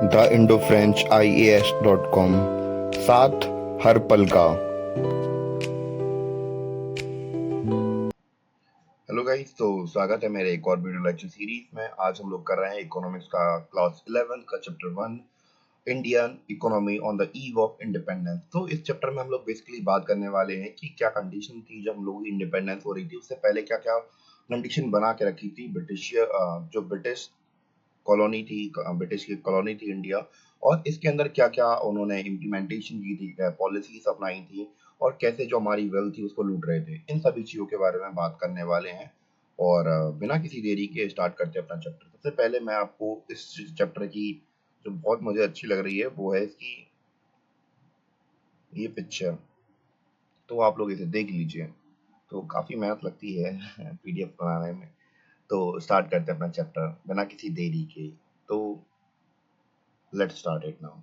The Indo French IAS.com साथ हर पल का। हेलो गाइस, तो स्वागत है मेरे एक और वीडियो लेक्चर सीरीज में। आज हम लोग कर रहे हैं इकोनॉमिक्स का क्लास 11 का chapter 1, Indian economy on the eve of independence. तो इस चैप्टर में हम लोग बेसिकली बात करने वाले हैं कि क्या कंडीशन थी जब हम लोग इंडिपेंडेंस हो रही थी, उससे पहले क्या क्या कंडीशन बना के रखी थी जो ब्रिटिश कॉलोनी थी, ब्रिटिश की कॉलोनी थी इंडिया, और इसके अंदर क्या क्या उन्होंने इम्प्लीमेंटेशन की थी, क्या पॉलिसीज अपनाई थी, और कैसे जो हमारी वेल्थ थी उसको लूट रहे थे। इन सभी चीजों के बारे में बात करने वाले हैं। और बिना किसी देरी के स्टार्ट करते हैं अपना चैप्टर। सबसे पहले मैं आपको इस चैप्टर की जो बहुत मुझे अच्छी लग रही है वो है इसकी ये पिक्चर। तो आप लोग इसे देख लीजिए। तो काफी मेहनत लगती है PDF बनाने में। तो स्टार्ट करते हैं अपना चैप्टर बिना किसी देरी के। तो लेट्स स्टार्ट इट नाउ।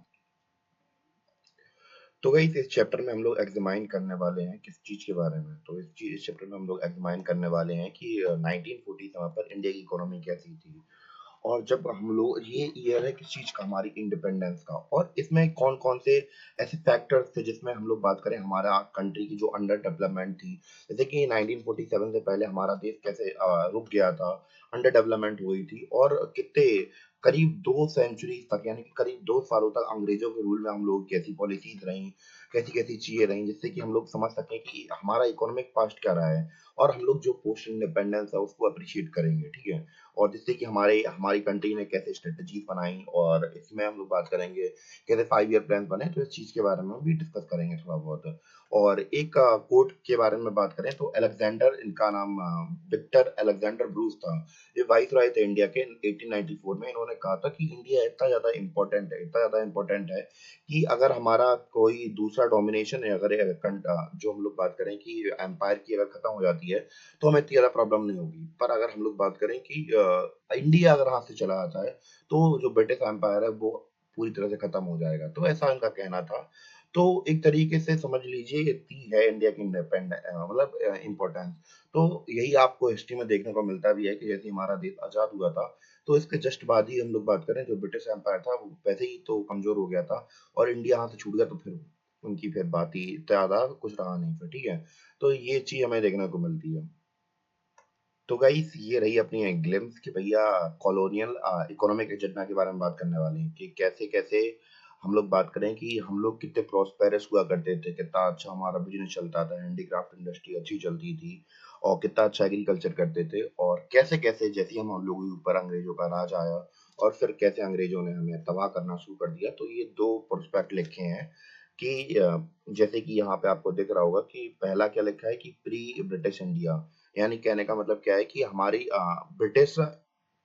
तो गाइस, इस चैप्टर में हम लोग एग्जामाइन करने वाले हैं किस चीज के बारे में। तो इस चैप्टर में हम लोग एग्जामाइन करने वाले हैं कि 1940 समय पर इंडिया की इकोनॉमी कैसी थी, और जब हम लोग ये ईयर है किस चीज का, हमारी इंडिपेंडेंस का, और इसमें कौन कौन से ऐसे फैक्टर्स थे जिसमें हम लोग बात करें हमारा कंट्री की जो अंडर डेवलपमेंट थी। जैसे कि 1947 से पहले हमारा देश कैसे रुक गया था, अंडर डेवलपमेंट हुई थी, और कितने करीब 2 सेंचुरी तक, यानी कि करीब 2 सालों तक अंग्रेजों के रूल में हम लोग कैसी पॉलिसीज रही, कैसी कैसी चीजें रही, जिससे कि हम लोग समझ सकें कि हमारा इकोनॉमिक पास्ट क्या रहा है, और हम लोग जो पोस्ट इंडिपेंडेंस है उसको अप्रिशिएट करेंगे, ठीक है। और जिससे कि हमारे हमारी कंट्री ने कैसे स्ट्रेटजीज बनाई, और इसमें हम लोग बात करेंगे कैसे 5 ईयर प्लान बने, तो इस चीज के बारे में भी डिस्कस करेंगे थोड़ा बहुत। और एक कोट के बारे में बात करें तो अलेक्जेंडर, इनका नाम विक्टर अलेक्जेंडर ब्रूस था। ये वाइस रॉय थे इंडिया के 1894 में। इन्होंने कहा था कि इंडिया इतना ज्यादा इंपॉर्टेंट है, इतना ज्यादा इंपॉर्टेंट है कि अगर हमारा कोई दूसरा डोमिनेशन है, अगर जो हम लोग बात करें कि एम्पायर की अगर खत्म हो जाती है तो हमें इतनी ज्यादा प्रॉब्लम नहीं होगी। पर अगर हम लोग बात करें कि इंडिया अगर हाथ से चला जाता है तो जो ब्रिटिश एम्पायर है वो पूरी तरह से खत्म हो जाएगा। तो ऐसा इनका कहना था। तो एक तरीके से समझ लीजिए इतनी है इंडिया की इंडिपेंडेंट मतलब इम्पोर्टेंस। तो यही आपको हिस्ट्री में देखने को मिलता भी है कि जैसे हमारा देश आजाद हुआ था तो इसके जस्ट बाद ही हम लोग बात करें जो ब्रिटिश एम्पायर था वो वैसे ही तो कमजोर हो गया था, और इंडिया हाथ से छूट गया, तो फिर उनकी फिर बात ही ज्यादा कुछ रहा नहीं फिर, ठीक है। तो ये चीज हमें देखने को मिलती है। तो गाइस, ये रही अपनी एक ग्लिम्स कि भैया कॉलोनियल इकोनॉमिक एजेंडा के बारे में बात करने वाले हैं कि कैसे कैसे हम लोग बात करें कि हम लोग कितने प्रोस्पेरस हुआ करते थे, कितना अच्छा हमारा बिजनेस चलता था, हैंडीक्राफ्ट इंडस्ट्री अच्छी चलती थी, और कितना अच्छा एग्रीकल्चर करते थे, और कैसे कैसे जैसे हम लोगों के ऊपर अंग्रेजों का राज आया और फिर कैसे अंग्रेजों ने हमें तबाह करना शुरू कर दिया। तो ये दो प्रोस्पेक्ट लिखे हैं कि जैसे कि यहाँ पे आपको दिख रहा होगा कि पहला क्या लिखा है कि प्री ब्रिटिश इंडिया, यानी कहने का मतलब क्या है कि हमारी ब्रिटिश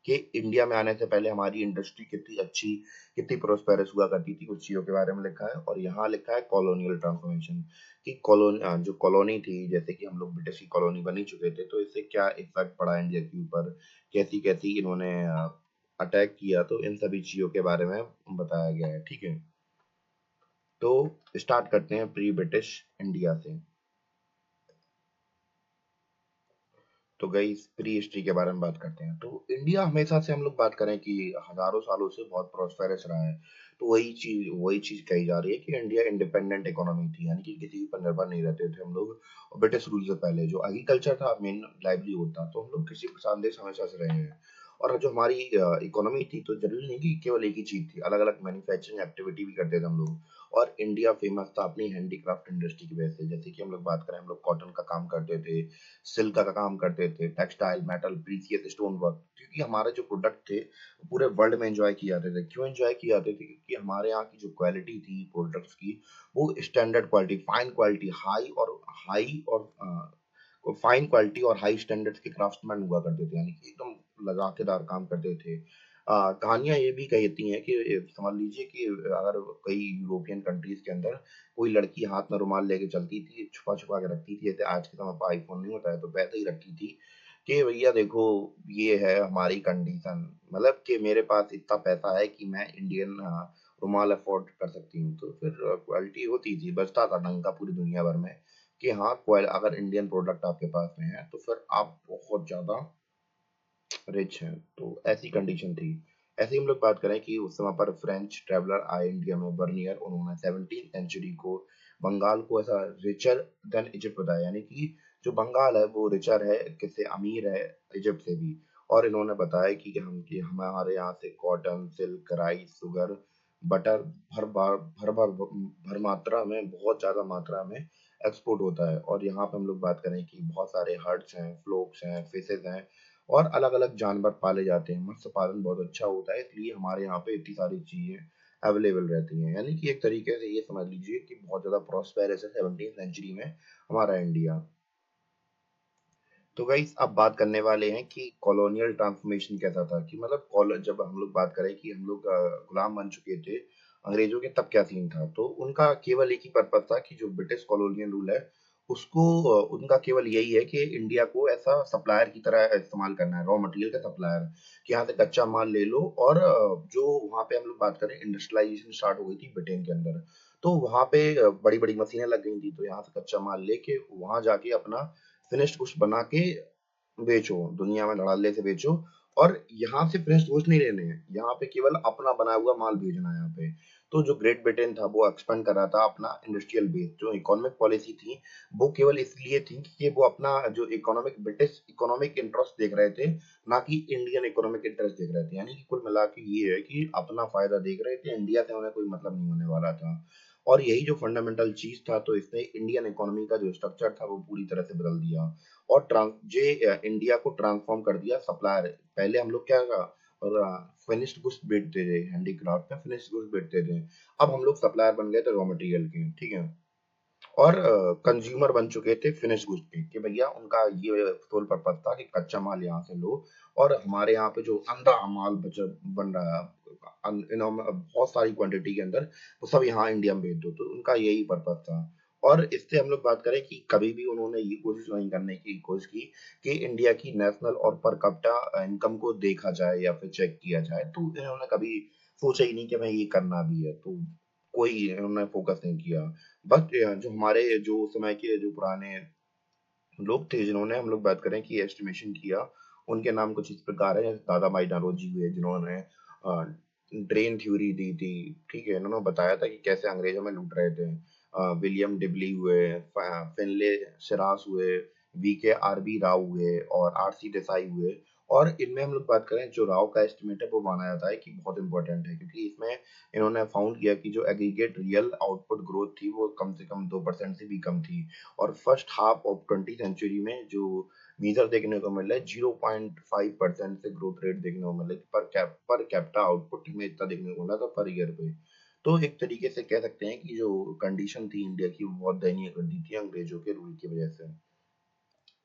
के इंडिया में आने से पहले हमारी इंडस्ट्री कितनी अच्छी, कितनी प्रोस्पेरस हुआ करती थी, उस चीजों के बारे में लिखा है। और यहाँ लिखा है कॉलोनियल ट्रांसफॉर्मेशन कि जो कॉलोनी थी, जैसे कि हम लोग ब्रिटिश की कॉलोनी बनी चुके थे, तो इससे क्या इफेक्ट पड़ा इंडिया के ऊपर, कैसी कैसी इन्होंने अटैक किया, तो इन सभी चीजों के बारे में बताया गया है, ठीक है। तो स्टार्ट करते हैं प्री ब्रिटिश इंडिया से। तो गई प्री हिस्ट्री के बारे में बात करते हैं। तो इंडिया हमेशा से हम लोग बात करें कि हजारों सालों से बहुत प्रोस्पेरस रहा है। तो वही चीज कही जा रही है कि इंडिया इंडिपेंडेंट इकोनॉमी थी, यानी कि किसी पर निर्भर नहीं रहते थे हम लोग। और ब्रिटिश रूल से पहले जो एग्रीकल्चर था मेन लाइवलीहुड था, तो हम लोग कृषि प्रधान देश हमेशा से रहे हैं। और जो हमारी इकोनॉमी थी तो जरूरी नहीं कि केवल एक ही चीज थी, अलग अलग मैन्युफैक्चरिंग एक्टिविटी भी करते थे हम लोग। और इंडिया फेमस था अपनी हैंडीक्राफ्ट इंडस्ट्री की वजह से। जैसे कि हम लोग बात करें, हम लोग कॉटन का काम करते थे, सिल्क का काम करते थे, textile, metal, precious stone work, क्योंकि हमारे जो प्रोडक्ट थे वो पूरे वर्ल्ड में एंजॉय किए जाते थे। क्यों एंजॉय किए जाते थे? क्योंकि हमारे यहाँ की जो क्वालिटी थी प्रोडक्ट्स की, वो standard quality, fine quality, fine quality और हाई स्टैंडर्ड्स के क्राफ्ट्समैन हुआ करते थे, यानी कि एकदम लजाकेदार काम करते थे। कहानियां ये भी कहती हैं कि समझ लीजिए कि अगर कई यूरोपियन कंट्रीज के अंदर कोई लड़की हाथ में रुमाल लेके चलती थी, छुपा छुपा के रखती थी, जैसे आज के समय पर आईफोन नहीं होता है तो वैसे ही रखती थी कि भैया देखो ये है हमारी कंडीशन, मतलब कि मेरे पास इतना पैसा है कि मैं इंडियन रुमाल अफोर्ड कर सकती हूँ। तो फिर क्वालिटी होती थी, बचता था डंका पूरी दुनिया भर में कि हाँ, अगर इंडियन प्रोडक्ट आपके पास में है तो फिर आप बहुत ज्यादा रिच हैं। तो ऐसी कंडीशन थी। ऐसे ही हम लोग बात करें कि उस समय पर फ्रेंच ट्रैवलर आए इंडिया में, बर्नियर, उन्होंने 17th सेंचुरी को बंगाल को ऐसा रिचर देन इजिप्ट बताया, यानी कि जो बंगाल है वो रिचर है, किससे, अमीर है इजिप्ट से भी। और इन्होंने बताया कि हमारे यहाँ से cotton, silk, rice, sugar, butter भर मात्रा में, बहुत ज्यादा मात्रा में एक्सपोर्ट होता है। और यहाँ पे हम लोग बात करें कि बहुत सारे हर्ट्स हैं, फ्लोक्स हैं, फिशेज हैं, और अलग अलग जानवर पाले जाते हैं। मत्स्य पालन बहुत अच्छा होता है, इसलिए हमारे यहाँ पे इतनी सारी चीजें अवेलेबल रहती हैं। यानी कि एक तरीके से ये समझ लीजिए कि बहुत ज्यादा प्रॉस्पेरस है 17th सेंचुरी में हमारा इंडिया। तो गाइस अब बात करने वाले हैं कि कॉलोनियल ट्रांसफॉर्मेशन कैसा था, कि मतलब जब हम लोग बात करें कि हम लोग गुलाम बन चुके थे अंग्रेजों के, तब क्या सीन था। तो उनका केवल एक ही पर्पस था कि जो ब्रिटिश कॉलोनियल रूल है उसको, उनका केवल यही है कि इंडिया को ऐसा सप्लायर की तरह इस्तेमाल करना है, रॉ मटेरियल का सप्लायर, कि यहाँ से कच्चा माल ले लो। और जो वहाँ पे हम लोग बात करें, इंडस्ट्रियलाइजेशन स्टार्ट हो गई थी ब्रिटेन के अंदर, तो वहाँ पे बड़ी बड़ी मशीनें लग गई थी, तो यहाँ से कच्चा माल लेके वहाँ जाके अपना फिनिश्ड गुड्स बना के बेचो, दुनिया में धड़ल्ले से बेचो। और यहाँ से फिनिश्ड गुड्स नहीं लेने हैं, यहाँ पे केवल अपना बना हुआ माल भेजना है यहाँ पे। तो जो ग्रेट ब्रिटेन था वो एक्सपेंड कर रहा था अपना इंडस्ट्रियल बेस। जो इकोनॉमिक पॉलिसी थी वो केवल इसलिए थी कि वो अपना जो इकोनॉमिक, ब्रिटिश इकोनॉमिक इंटरेस्ट देख रहे थे, ना कि इंडियन इकोनॉमिक इंटरेस्ट देख रहे थे। यानी कि कुल मिला के ये है कि अपना फायदा देख रहे थे, इंडिया से उन्हें कोई मतलब नहीं होने वाला था। और यही जो फंडामेंटल चीज था, तो इसने इंडियन इकोनॉमी का जो स्ट्रक्चर था वो पूरी तरह से बदल दिया। और इंडिया को ट्रांसफॉर्म कर दिया सप्लायर। पहले हम लोग क्या था, और फिनिश्ड गुड्स बेचते थे, हैंडीक्राफ्ट में फिनिश्ड गुड्स बेचते थे। अब हम लोग सप्लायर बन गए थे रॉ मटेरियल के, ठीक है। और कंज्यूमर बन चुके थे फिनिश गुड्स के, कि भैया उनका ये सोल पर्पस था कि कच्चा माल यहाँ से लो, और हमारे यहाँ पे जो अंधा माल बन रहा है बहुत सारी क्वांटिटी के अंदर, वो सब यहाँ इंडिया में भेज दो। तो उनका यही पर्पस था। और इससे हम लोग बात करें कि कभी भी उन्होंने ये कोशिश नहीं करने की कोशिश की कि इंडिया की नेशनल और पर कैपिटा इनकम को देखा जाए या फिर चेक किया जाए। तो इन्होंने कभी सोचा ही नहीं कि हमें ये करना भी है, तो कोई इन्होंने फोकस नहीं किया। बट जो हमारे जो समय के जो पुराने लोग थे, जिन्होंने हम लोग बात करें कि एस्टिमेशन किया, उनके नाम कुछ इस प्रकार है, जैसे दादा भाई नौरोजी हुए, जिन्होंने ड्रेन थ्योरी दी थी, ठीक है। इन्होंने बताया था कि कैसे अंग्रेज हमें लूट रहे थे। विलियम डिबली हुए, फिनले सिरास हुए, वी के आर बी राव हुए, और आर सी देसाई हुए। और इनमें हम लोग बात करें, जो राव का एस्टिमेट है वो माना जाता है कि बहुत इंपॉर्टेंट है, क्योंकि इसमें इन्होंने फाउंड किया कि जो एग्रीगेट रियल आउटपुट ग्रोथ थी वो कम से कम 2% से भी कम थी। और फर्स्ट हाफ ऑफ 20 सेंचुरी में जो मीजर देखने को मिल रहा है, 0.5% से ग्रोथ रेट देखने को मिल रहा है, पर कैपिटा आउटपुट में इतना देखने को मिला था पर ईयर पे। तो एक तरीके से कह सकते हैं कि जो कंडीशन थी इंडिया की, वो बहुत दयनीय कर दी थी अंग्रेजों के रूल की वजह से।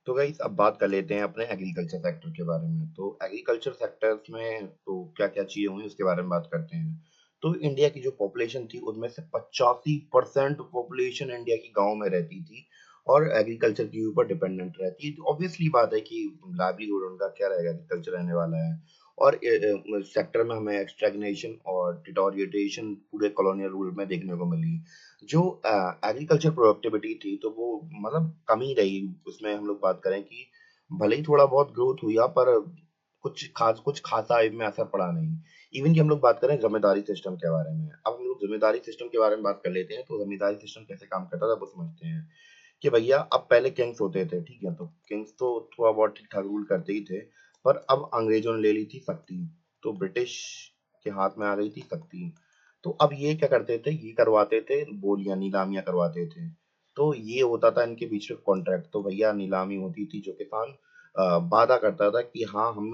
तो गाइस अब बात कर लेते हैं अपने एग्रीकल्चर सेक्टर के बारे में। तो एग्रीकल्चर सेक्टर्स में तो क्या क्या चीजें हुई उसके बारे में बात करते हैं। तो इंडिया की जो पॉपुलेशन थी उनमें से 85% पॉपुलेशन इंडिया की गांव में रहती थी और एग्रीकल्चर के ऊपर डिपेंडेंट रहती है। तो ऑब्वियसली बात है कि लाइवलीहुड उनका क्या रहेगा, एग्रीकल्चर रहने वाला है। और सेक्टर में हमें स्टैग्नेशन और डिटोरिएटेशन पूरे कॉलोनियल रूल में देखने को मिली। जो एग्रीकल्चर प्रोडक्टिविटी थी तो वो मतलब कम ही रही। उसमें हम लोग बात करें कि भले ही थोड़ा बहुत ग्रोथ हुआ, पर कुछ खासा इनमें असर पड़ा नहीं। इवन कि हम लोग बात करें जमींदारी सिस्टम के बारे में, अब हम लोग जमींदारी सिस्टम के बारे में बात कर लेते हैं। तो जमींदारी सिस्टम कैसे काम करता था वो समझते हैं। कि भैया अब पहले किंग्स होते थे, ठीक है, तो किंग्स तो थोड़ा बहुत ठीक ठाक रूल करते ही थे। पर अब अंग्रेजों ने ले ली थी शक्ति, तो ब्रिटिश के हाथ में आ गई थी शक्ति। तो अब ये क्या करते थे, ये करवाते थे बोलियां, नीलामियां करवाते थे। तो ये होता था इनके बीच में कॉन्ट्रैक्ट। तो भैया नीलामी होती थी, जो किसान वादा करता था कि हाँ हम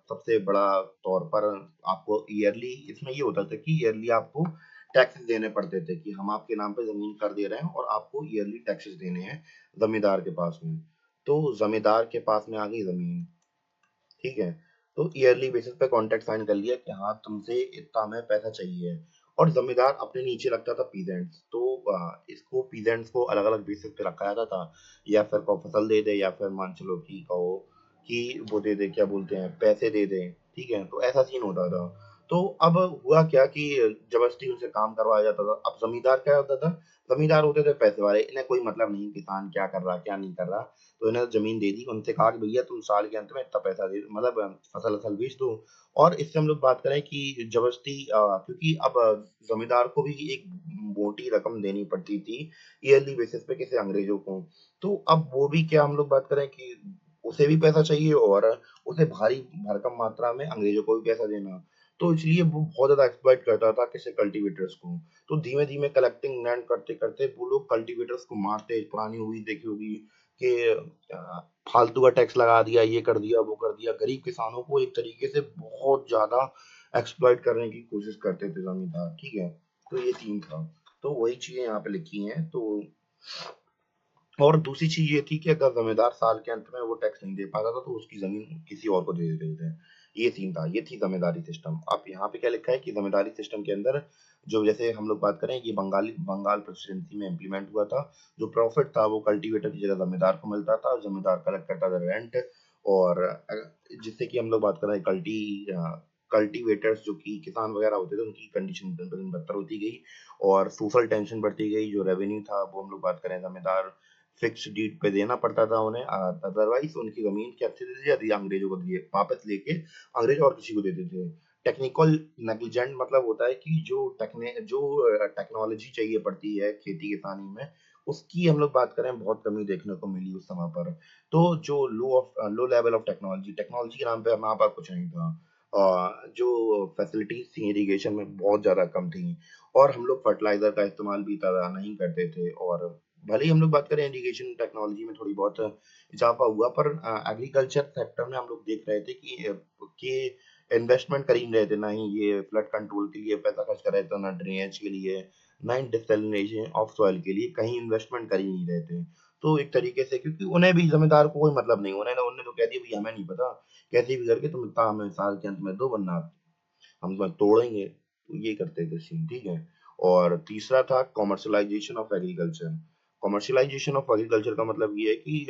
सबसे बड़ा तौर पर आपको ईयरली, इसमें ये होता था कि ईयरली आपको टैक्सेस देने पड़ते थे, कि हम आपके नाम पे जमीन कर दे रहे हैं और आपको ईयरली टैक्सेस देने हैं जमींदार के पास में। तो जमींदार के पास में आ गई जमीन, ठीक है। तो ईयरली बेसिस पे कॉन्ट्रैक्ट साइन कर लिया कि हाँ तुमसे इतना हमें पैसा चाहिए। और जमींदार अपने नीचे रखता था पीजेंट्स। तो इसको पीजेंट्स को अलग अलग बेसिस पे रखा जाता था, या फिर को फसल दे दे, या फिर मान चलो कि कहो कि वो दे दे, क्या बोलते हैं, पैसे दे दे, ठीक है। तो ऐसा सीन होता था। तो अब हुआ क्या कि जबरदस्ती उनसे काम करवाया जाता था। अब ज़मींदार क्या होता था, ज़मींदार होते थे पैसे वाले, इन्हें कोई मतलब नहीं किसान क्या कर रहा, क्या नहीं कर रहा। तो इन्हें ज़मीन दे दी, उनसे कहा कि भैया तुम साल के अंत में इतना पैसा दे मतलब फसल-वसल बेच दो। और इससे हम लोग बात करें कि जबरदस्ती क्योंकि अब ज़मींदार को भी एक मोटी रकम देनी पड़ती थी ईयरली बेसिस पे किसी अंग्रेज़ों को। तो अब वो भी क्या हम लोग बात करें कि उसे भी पैसा चाहिए और उसे भारी भरकम मात्रा में अंग्रेज़ों को भी पैसा देना। तो इसलिए वो बहुत ज़्यादा एक्सप्लॉइट करता था किसी कल्टीवेटर्स को। तो धीमे-धीमे कलेक्टिंग लैंड करते-करते वो लोग कल्टीवेटर्स को मारते। पुरानी मूवी देखी होगी कि फालतू का टैक्स लगा दिया, ये कर दिया, वो कर दिया। गरीब किसानों को एक तरीके से बहुत ज़्यादा एक्सप्लॉइट करने की कोशिश करते थे ज़मींदार, ठीक है? तो ये सीन था। तो वही चीज़ें यहाँ पे लिखी हैं। तो और दूसरी चीज़ ये थी कि अगर ज़मींदार साल के अंत में वो टैक्स नहीं दे पाता था, तो उसकी ज़मीन किसी और को दे देते थे। ये सीन था, ये थी ज़मींदारी सिस्टम। अब यहाँ पे क्या लिखा है कि ज़मींदारी सिस्टम के अंदर जो जैसे हम लोग बात करें कि बंगाल प्रेसिडेंसी में इम्प्लीमेंट हुआ था। जो प्रॉफ़िट था वो कल्टीवेटर की जगह ज़मींदार को मिलता था और ज़मींदार कलेक्ट करता था रेंट। और जिससे कि हम लोग बात कर रहे हैं कल्टीवेटर्स जो कि किसान वगैरह होते थे, उनकी कंडीशन दिन ब दिन बदतर होती गई और सोशल टेंशन बढ़ती गई। जो रेवेन्यू था वो हम लोग बात करें ज़मींदार फिक्स्ड डीड पे देना पड़ता था उन्हें, अदरवाइज उनकी जमीन कैसे दे दी जाती, अंग्रेजों को दिए वापस लेके अंग्रेज और किसी को देते थे। टेक्निकल नेग्लिजेंट मतलब होता है कि जो टेक्नोलॉजी चाहिए पड़ती है खेती किसानी में, उसकी हम लोग बात करें बहुत कमी देखने को मिली उस समय पर। तो जो low level of technology technology के नाम पे हमारे पास कुछ नहीं था। जो फैसिलिटीज थी इरिगेशन में बहुत ज्यादा कम थी और हम लोग फर्टिलाइजर का इस्तेमाल भी इतना नहीं करते थे। और भले ही हम लोग बात करें इरिगेशन टेक्नोलॉजी में थोड़ी बहुत इजाफा हुआ, पर एग्रीकल्चर सेक्टर में हम लोग देख रहे थे कि इन्वेस्टमेंट कर ही नहीं रहे थे। ना ही ये फ्लड कंट्रोल के लिए पैसा खर्च कर रहे थे, ना ड्रेनेज के लिए, ना ही डिसैलिनेशन ऑफ सॉइल के लिए कहीं इन्वेस्टमेंट कर ही नहीं रहे थे। तो एक तरीके से क्योंकि उन्हें भी जमींदार को कोई मतलब नहीं, उन्हें तो कह दिया भैया हमें नहीं पता, कैसे भी करके तुम इतना हमें साल के अंत में दो, वरना हम तुम्हें तोड़ेंगे। तो ये करते थे सीन, ठीक है। और तीसरा था commercialisation of agriculture. Commercialisation of agriculture का मतलब ये है कि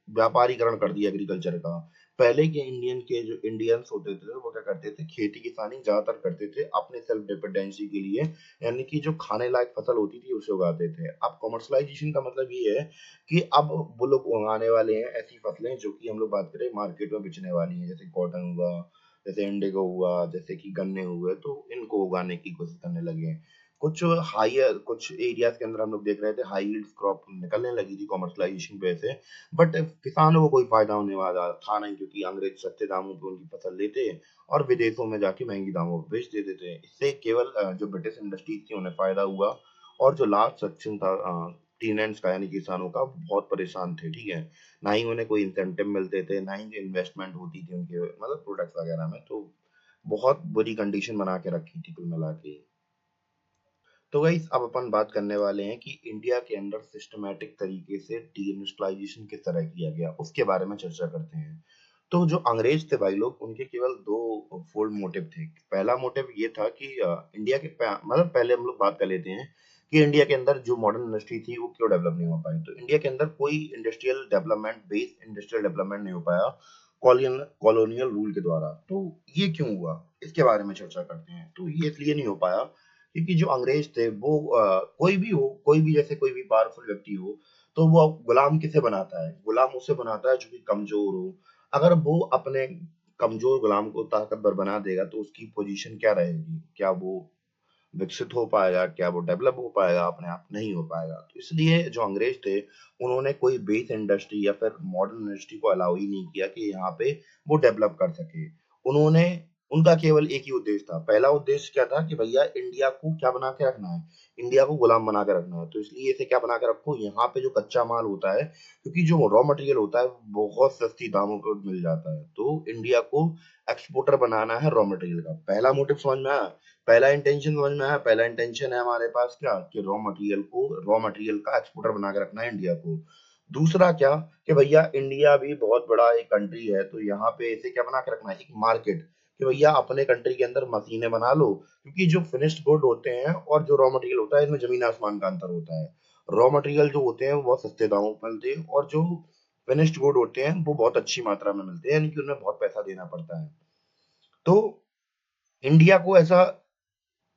व्यापारीकरण कर दिया एग्रीकल्चर का। पहले के जो इंडियंस होते थे वो क्या करते थे, खेती किसानी ज्यादातर करते थे अपने सेल्फ डिपेंडेंसी के लिए, यानी कि जो खाने लायक फसल होती थी उसे उगाते थे। अब कॉमर्शलाइजेशन का मतलब ये है कि अब वो लोग उगाने वाले हैं ऐसी फसलें जो कि हम लोग बात करें मार्केट में बिचने वाली हैं, जैसे कॉटन हुआ, जैसे इंडिगो हुआ, जैसे कि गन्ने हुए, तो इनको उगाने की कोशिश करने लगे हैं। कुछ एरियाज के अंदर हम लोग देख रहे थे हाई यील्ड क्रॉप निकलने लगी थी कॉमर्शलाइजेशन की वजह से। बट किसानों को कोई फायदा होने वाला था नहीं, क्योंकि अंग्रेज सस्ते दामों पे उनकी फसल लेते और विदेशों में जाके महंगी दामों पे बेच देते थे। इससे केवल जो ब्रिटिश इंडस्ट्रीज थी उन्हें फायदा हुआ और जो लास्ट सेक्शन था टीनेंट्स का यानी किसानों का, बहुत परेशान थे, ठीक है। ना ही उन्हें कोई इंसेंटिव मिलते थे, ना ही इन्वेस्टमेंट होती थी उनके मतलब प्रोडक्ट्स वगैरह में। तो बहुत बुरी कंडीशन बना के रखी थी कुल मिला के। तो गाइस अब अपन बात करने वाले हैं कि इंडिया के अंदर सिस्टमैटिक तरीके से डीइंडस्ट्रियलाइजेशन किस तरह किया गया, उसके बारे में चर्चा करते हैं। तो जो अंग्रेज थे भाई लोग, उनके केवल दो फोल्ड मोटिव थे। पहला मोटिव ये था कि इंडिया के मतलब पहले हम लोग बात कर लेते हैं कि इंडिया के अंदर जो मॉडर्न इंडस्ट्री थी वो क्यों डेवलप नहीं हो पाई। तो इंडिया के अंदर कोई इंडस्ट्रियल डेवलपमेंट नहीं हो पाया कॉलोनियल रूल के द्वारा। तो ये क्यों हुआ, इसके बारे में चर्चा करते हैं। तो ये इसलिए नहीं हो पाया क्योंकि जो अंग्रेज थे वो कोई भी हो, कोई भी जैसे कोई भी पावरफुल व्यक्ति हो, तो वो गुलाम किसे बनाता है, गुलाम उसे बनाता है जो कि कमजोर हो। अगर वो अपने कमजोर गुलाम को ताकतवर बना देगा तो उसकी पोजीशन क्या रहेगी, क्या वो विकसित हो पाएगा, क्या वो डेवलप हो पाएगा, अपने आप नहीं हो पाएगा। तो इसलिए जो अंग्रेज थे उन्होंने कोई बेस इंडस्ट्री या फिर मॉडर्न इंडस्ट्री को अलाउ ही नहीं किया कि यहाँ पे वो डेवलप कर सके। उन्होंने उनका केवल एक ही उद्देश्य था। पहला उद्देश्य क्या था कि भैया इंडिया को क्या बना के रखना है, इंडिया को गुलाम बना के रखना है। तो इसलिए इसे क्या बना के रखो, यहाँ पे जो कच्चा माल होता है, क्योंकि जो रॉ मटेरियल होता है वो बहुत सस्ती दामों पर मिल जाता है, तो इंडिया को एक्सपोर्टर बनाना है रॉ मटेरियल का। पहला मोटिव समझ में आया, पहला इंटेंशन समझ में आया। पहला इंटेंशन है हमारे पास क्या, कि रॉ मटेरियल का एक्सपोर्टर बना के रखना है इंडिया को। दूसरा क्या, कि भैया इंडिया भी बहुत बड़ा एक कंट्री है, तो यहाँ पे इसे क्या बना के रखना है, एक मार्केट, कि भैया अपने कंट्री के अंदर मशीनें बना लो, क्योंकि जो फिनिश्ड गुड होते हैं और जो रॉ मटेरियल होता है, इसमें जमीन आसमान का अंतर होता है। रॉ मटेरियल जो होते हैं वो बहुत सस्ते दामों पर मिलते हैं और जो फिनिश्ड गुड होते हैं वो बहुत अच्छी मात्रा में मिलते हैं, यानी कि उनमें बहुत पैसा देना पड़ता है। तो इंडिया को ऐसा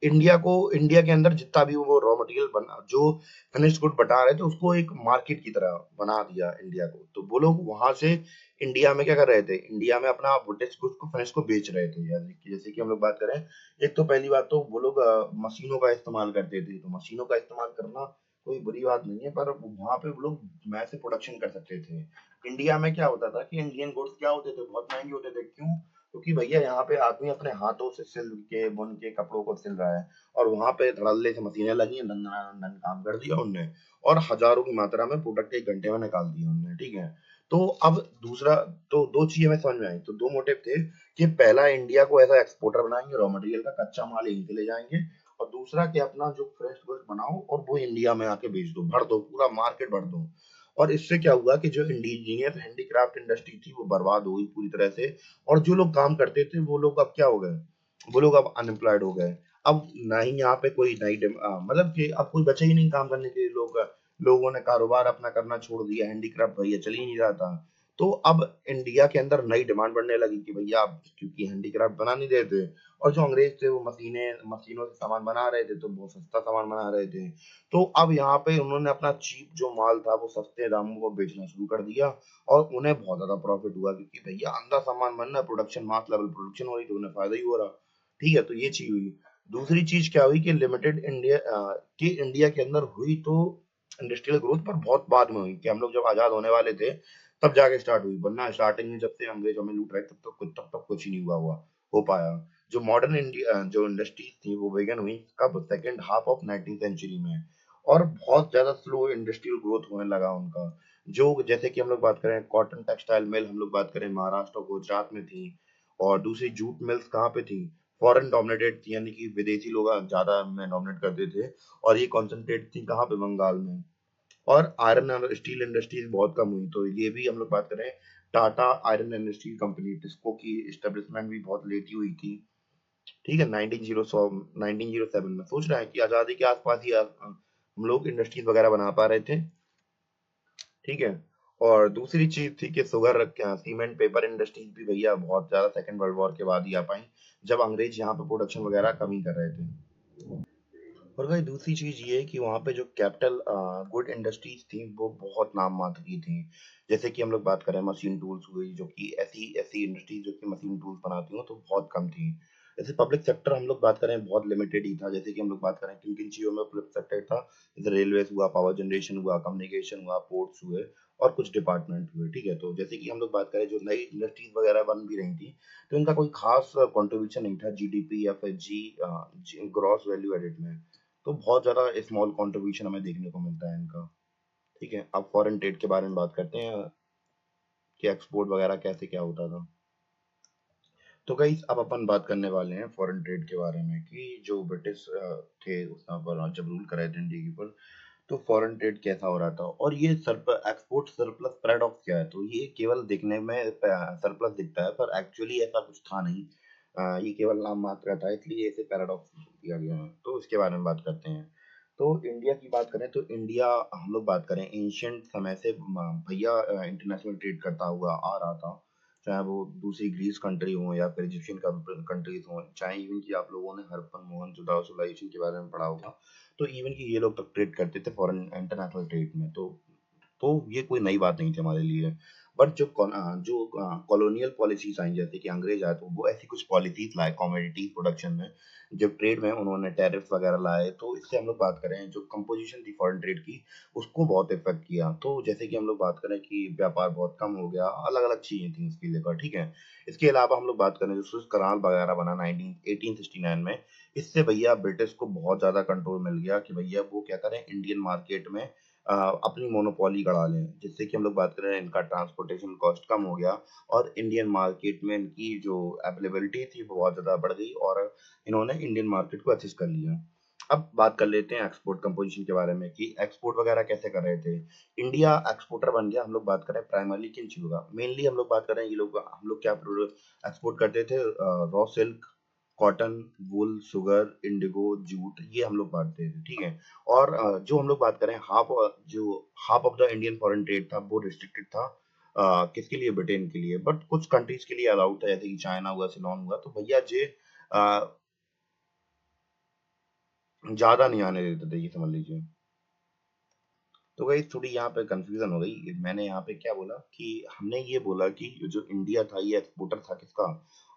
इंडिया के अंदर जितना भी वो रॉ मटेरियल बना जो फिनिश्ड गुड बटा रहे थे उसको एक मार्केट की तरह बना दिया इंडिया को। तो वो लोग वहां से इंडिया में क्या कर रहे थे, इंडिया में अपना ब्रिटिश गुड्स को फिनिश को बेच रहे थे। जैसे कि हम लोग बात करें, एक तो पहली बात तो वो लोग मशीनों का इस्तेमाल करते थे। तो मशीनों का इस्तेमाल करना कोई बुरी बात नहीं है, पर वहां पे वो लोग मैसे प्रोडक्शन कर सकते थे। इंडिया में क्या होता था कि इंडियन गुड्स क्या होते थे, बहुत महंगे होते थे। क्यों? क्योंकि भैया यहाँ पे आदमी अपने हाथों से सिल के बुन के कपड़ों को सिल रहा है, और वहां पे धड़ल्ले से मशीनें लगी हैं, नन काम कर दिया उनने, और हजारों की मात्रा में प्रोडक्ट एक घंटे में निकाल दिए उनने। ठीक है। तो अब दूसरा, तो दो चीजें हमें समझ में आई। तो दो मोटिव थे कि पहला, इंडिया को ऐसा एक्सपोर्टर बनाएंगे, रॉ मटेरियल का कच्चा माल यहीं से ले जाएंगे, और दूसरा कि अपना जो फ्रेश गुड्स बनाओ और वो इंडिया में आके बेच दो, भर दो, पूरा मार्केट भर दो। और इससे क्या हुआ कि जो इंडिजीनियस हैंडीक्राफ्ट इंडस्ट्री थी वो बर्बाद हो गई पूरी तरह से। और जो लोग काम करते थे वो लोग अब क्या हो गए, वो लोग अब अनएम्प्लॉयड हो गए। अब ना ही यहाँ पे कोई मतलब कि अब कोई बचा ही नहीं काम करने के लिए। लोगों ने कारोबार अपना करना छोड़ दिया, हैंडीक्राफ्ट भैया चल ही नहीं रहा था। तो अब इंडिया के अंदर नई डिमांड बढ़ने लगी कि भैया आप, क्योंकि हैंडीक्राफ्ट बना नहीं रहे थे, और जो अंग्रेज थे वो मशीनों से सामान बना रहे थे, तो बहुत सस्ता सामान बना रहे थे। तो अब यहाँ पे उन्होंने अपना चीप जो माल था वो सस्ते दामों पर बेचना शुरू कर दिया, और उन्हें बहुत ज्यादा प्रॉफिट हुआ, क्योंकि भैया अंदर सामान बन रहा है, प्रोडक्शन मास लेवल प्रोडक्शन हो रही, तो उन्हें फायदा ही हो रहा। ठीक है, तो ये चीज हुई। दूसरी चीज क्या हुई कि लिमिटेड इंडिया कि इंडिया के अंदर हुई तो इंडस्ट्रियल ग्रोथ पर बहुत बाद में हुई, कि हम लोग जब आजाद होने वाले थे तब जाके स्टार्ट हुई, वरना स्टार्टिंग में जब से अंग्रेज हमें लूट रहे थे तब तक कुछ ही नहीं हुआ हो पाया। जो मॉडर्न इंडिया जो इंडस्ट्रीज थी वो बिगन हुई कब, second half of 19th century में। और बहुत ज्यादा स्लो इंडस्ट्रियल ग्रोथ होने लगा उनका। जो जैसे कि हम लोग बात करें कॉटन टेक्सटाइल मिल, हम लोग बात करें महाराष्ट्र और गुजरात में थी। और दूसरी जूट मिल्स कहाँ पे थी, फॉरेन डोमिनेटेड थी, यानी कि विदेशी लोग ज्यादा में डोमिनेट करते थे। और ये कॉन्सेंट्रेट थी कहाँ पे, बंगाल में। और आयरन और स्टील इंडस्ट्रीज बहुत कम हुई। तो ये भी हम लोग बात करें, Tata iron and steel company TISCO की एस्टेब्लिशमेंट भी बहुत लेट ही हुई थी। ठीक है, 1907 में। सोच रहा है कि आजादी के आसपास ही हम लोग इंडस्ट्रीज वगैरह बना पा रहे थे। ठीक है। और दूसरी चीज थी कि शुगर, सीमेंट, पेपर इंडस्ट्रीज भी भैया बहुत ज्यादा सेकंड वर्ल्ड वॉर के बाद ही आ पाई, जब अंग्रेज यहाँ पे प्रोडक्शन वगैरह कम ही कर रहे थे। और भाई दूसरी चीज ये है कि वहाँ पे जो कैपिटल गुड इंडस्ट्रीज थी वो बहुत नाम मात्र की थी। जैसे कि हम लोग बात करें मशीन टूल्स हुई, जो कि ऐसी ऐसी इंडस्ट्रीज जो कि मशीन टूल्स बनाती हो तो बहुत कम थी। जैसे पब्लिक सेक्टर हम लोग बात करें बहुत लिमिटेड ही था। जैसे कि हम लोग बात करें किन किन चीजों में पब्लिक सेक्टर था, जैसे रेलवे हुआ, पावर जनरेशन हुआ, कम्युनिकेशन हुआ, पोर्ट्स हुए, और कुछ डिपार्टमेंट हुए। ठीक है, तो जैसे कि हम लोग बात करें जो नई इंडस्ट्रीज वगैरह बन भी रही थी, तो इनका कोई खास कंट्रीब्यूशन नहीं था जीडीपी या फिर ग्रॉस वैल्यू एडिट में। तो बहुत ज़्यादा स्मॉल कंट्रीब्यूशन हमें देखने को मिलता है इनका। ठीक है, अब फॉरेन ट्रेड के बारे में बात करते हैं कि एक्सपोर्ट वगैरह कैसे क्या होता था। तो गाइस अब अपन बात करने वाले हैं फॉरेन ट्रेड के बारे में, कि जो ब्रिटिश थे उस यहाँ पर जब रूल कर रहे थे इंडिया के ऊपर, तो फॉरेन ट्रेड कैसा हो रहा था, और ये एक्सपोर्ट सरप्लस पैराडॉक्स क्या है। तो ये केवल दिखने में सरप्लस दिखता है, पर एक्चुअली ऐसा कुछ था नहीं। ये केवल नाम मात्र था, इसलिए इसे पैराडॉक्स दिया गया है। तो इसके बारे में बात करते हैं। तो इंडिया की बात करें तो इंडिया, हम लोग बात करें एंशियंट समय से भैया इंटरनेशनल ट्रेड करता हुआ आ रहा था। चाहे वो दूसरी ग्रीस कंट्री हो या फिर इजिप्शियन कंट्रीज हो, चाहे इवन कि आप लोगों ने हड़प्पन मोहनजोदड़ो सिविलाइजेशन के बारे में पढ़ा होगा, तो इवन कि ये लोग तक ट्रेड करते थे फॉरेन इंटरनेशनल ट्रेड में। तो ये कोई नई बात नहीं थी हमारे लिए। बट जो कॉलोनियल पॉलिसीज आई, जैसे कि अंग्रेज आए, तो वो ऐसी कुछ पॉलिसीज लाए कमोडिटी प्रोडक्शन में, जब ट्रेड में उन्होंने टैरिफ्स वगैरह लाए, तो इससे हम लोग बात करें जो कंपोजिशन थी फॉरेन ट्रेड की, उसको बहुत इफेक्ट किया। तो जैसे कि हम लोग बात करें कि व्यापार बहुत कम हो गया, अलग अलग चीजें थी इसकी लेकर। ठीक है। इसके अलावा हम लोग बात करें जो सुएज कनाल वगैरह बना 1869 में, इससे भैया ब्रिटिश को बहुत ज्यादा कंट्रोल मिल गया कि भैया वो क्या करें, इंडियन मार्केट में अपनी मोनोपोली गड़ा लें, जिससे कि हम लोग बात करें इनका ट्रांसपोर्टेशन कॉस्ट कम हो गया, और इंडियन मार्केट में इनकी जो अवेलेबिलिटी थी वो बहुत ज़्यादा बढ़ गई, और इन्होंने इंडियन मार्केट को एक्सेस कर लिया। अब बात कर लेते हैं एक्सपोर्ट कंपोजिशन के बारे में, कि एक्सपोर्ट वगैरह कैसे कर रहे थे। इंडिया एक्सपोर्टर बन गया। हम लोग बात करें प्राइमरली किन चीज़ों का, मेनली हम लोग बात करें, ये लोग हम लोग क्या एक्सपोर्ट करते थे, रॉ सिल्क, कॉटन, वूल, शुगर, इंडिगो, जूट, ये हम लोग बांटते थे। ठीक है। और जो हम लोग बात करें half of the Indian foreign trade था वो रिस्ट्रिक्टेड था, किसके लिए, ब्रिटेन के लिए। बट कुछ कंट्रीज के लिए अलाउड था, जैसे कि चाइना हुआ, सिलोन हुआ। तो भैया जे ज़्यादा नहीं आने देते थे, ये समझ लीजिए। तो गाइस थोड़ी यहाँ पे कंफ्यूजन हो गई। मैंने यहाँ पे क्या बोला कि हमने ये बोला कि जो इंडिया था ये एक्सपोर्टर था किसका,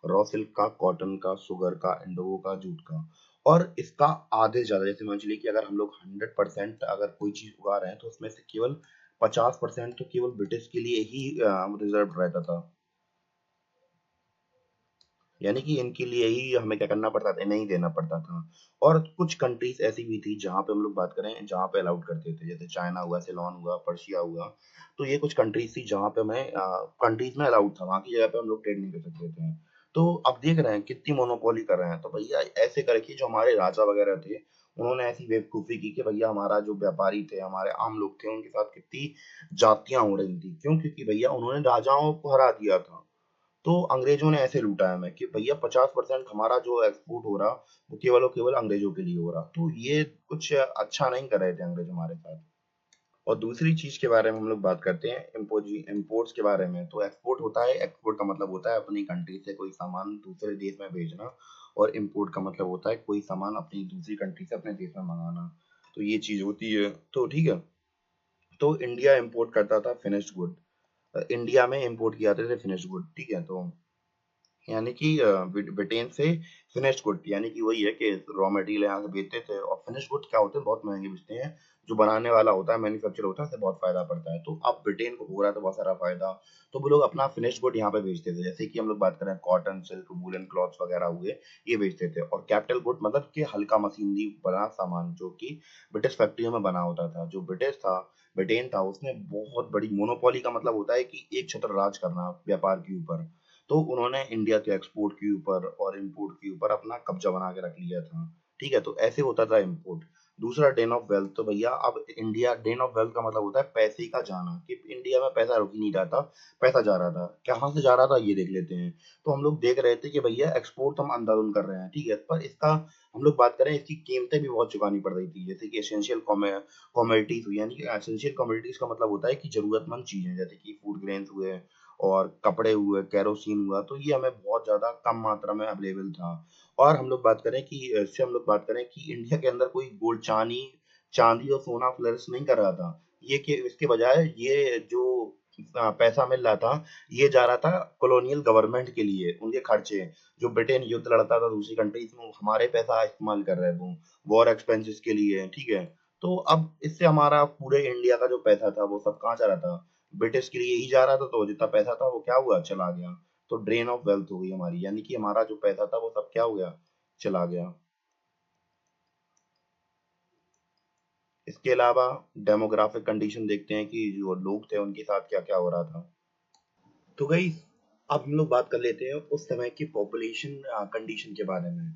रॉ सिल्क का, कॉटन का, शुगर का, इंडिगो का, जूट का। और इसका आधे से ज्यादा, जैसे मान चलिए कि अगर हम लोग 100% अगर कोई चीज उगा रहे हैं तो उसमें से केवल 50% तो केवल ब्रिटिश के लिए ही रिजर्व रहता था। यानी कि इनके लिए ही हमें क्या करना पड़ता था, इन्हें ही देना पड़ता था। और कुछ कंट्रीज ऐसी भी थी जहाँ पे हम लोग बात करें, जहाँ पे अलाउड करते थे, जैसे चाइना हुआ, सिलोन हुआ, पर्शिया हुआ। तो ये कुछ कंट्रीज थी जहाँ पे मैं कंट्रीज में अलाउड था, वहाँ की जगह पे हम लोग ट्रेड नहीं कर सकते थे। तो अब देख रहे हैं कितनी मोनोपोली कर रहे हैं। तो भैया ऐसे करके जो हमारे राजा वगैरह थे, उन्होंने ऐसी बेवकूफी की कि भैया हमारा जो व्यापारी थे, हमारे आम लोग थे, उनके साथ कितनी जातियां हो रही थी। क्यों? क्योंकि भैया उन्होंने राजाओं को हरा दिया था। तो अंग्रेजों ने ऐसे लूटा है हमें कि भैया 50% हमारा जो एक्सपोर्ट हो रहा, वो केवल और केवल अंग्रेजों के लिए हो रहा। तो ये कुछ अच्छा नहीं कर रहे थे अंग्रेज हमारे साथ। और दूसरी चीज के बारे में हम लोग बात करते हैं, इम्पोर्ट्स के बारे में। तो एक्सपोर्ट होता है, एक्सपोर्ट का मतलब होता है अपनी कंट्री से कोई सामान दूसरे देश में भेजना। और इम्पोर्ट का मतलब होता है कोई सामान अपनी दूसरी कंट्री से अपने देश में मंगाना। तो ये चीज होती है। तो ठीक है। तो इंडिया इम्पोर्ट करता था फिनिश्ड गुड, इंडिया में इम्पोर्ट किए जाते थे फिनिश्ड गुड। ठीक है। तो यानी कि ब्रिटेन से फिनिश्ड गुड, यानी कि वही है कि रॉ मटेरियल यहाँ से बेचते थे, और फिनिश्ड गुड क्या होते हैं, बहुत महंगे बेचते हैं। जो बनाने वाला होता है, मैन्युफैक्चर होता है, उससे बहुत फायदा पड़ता है। तो अब ब्रिटेन को हो रहा था बहुत सारा फायदा। तो वो लोग अपना फिनिश्ड गुड यहाँ पे बेचते थे, जैसे कि हम लोग बात करें कॉटन, सिल्क, वूलन क्लॉथ्स वगैरह हुए, ये बेचते थे। और कैपिटल गुड मतलब कि हल्का मशीनरी बना सामान, जो कि ब्रिटिश फैक्ट्रियों में बना होता था। जो ब्रिटेन था, उसने बहुत बड़ी मोनोपोली का मतलब होता है कि एक छत्र राज करना व्यापार के ऊपर। तो उन्होंने इंडिया के एक्सपोर्ट के ऊपर और इंपोर्ट के ऊपर अपना कब्जा बना के रख लिया था। ठीक है। तो ऐसे होता था इंपोर्ट। दूसरा डेन ऑफ वेल्थ। तो भैया अब इंडिया, डेन ऑफ वेल्थ का मतलब होता है पैसे का जाना, कि इंडिया में पैसा रुक ही नहीं रहा था, पैसा जा रहा था। कहाँ से जा रहा था ये देख लेते हैं। तो हम लोग देख रहे थे कि भैया एक्सपोर्ट तो हम अंधाधुन कर रहे हैं, ठीक है, पर इसका हम लोग बात करें, इसकी कीमतें भी बहुत चुकानी पड़ रही थी। जैसे कि एसेंशियल कमोडिटीज हुई, यानी कि एसेंशियल कमोडिटीज का मतलब होता है कि जरूरतमंद चीजें, जैसे कि फूड ग्रेन्स हुए और कपड़े हुए, केरोसिन हुआ, तो ये हमें बहुत ज़्यादा कम मात्रा में अवेलेबल था। और हम लोग बात करें कि इससे हम लोग बात करें कि इंडिया के अंदर कोई गोल्ड, चांदी और सोना फ्लरिश नहीं कर रहा था। ये कि इसके बजाय ये जो पैसा मिल रहा था, ये जा रहा था कॉलोनियल गवर्नमेंट के लिए, उनके खर्चे। जो ब्रिटेन युद्ध लड़ता था दूसरी कंट्रीज में, वो हमारे पैसा इस्तेमाल कर रहे थे वॉर एक्सपेंसेस के लिए। ठीक है। तो अब इससे हमारा पूरे इंडिया का जो पैसा था वो सब कहाँ जा रहा था, ब्रिटिश के लिए ही जा रहा था। तो जितना पैसा था वो क्या हुआ, चला गया। तो ड्रेन ऑफ वेल्थ हो गई हमारी, यानी कि हमारा जो पैसा था वो सब क्या हो गया, चला गया। इसके अलावा डेमोग्राफिक कंडीशन देखते हैं कि जो लोग थे उनके साथ क्या क्या हो रहा था। तो गई अब हम लोग बात कर लेते हैं उस समय की पॉपुलेशन कंडीशन के बारे में।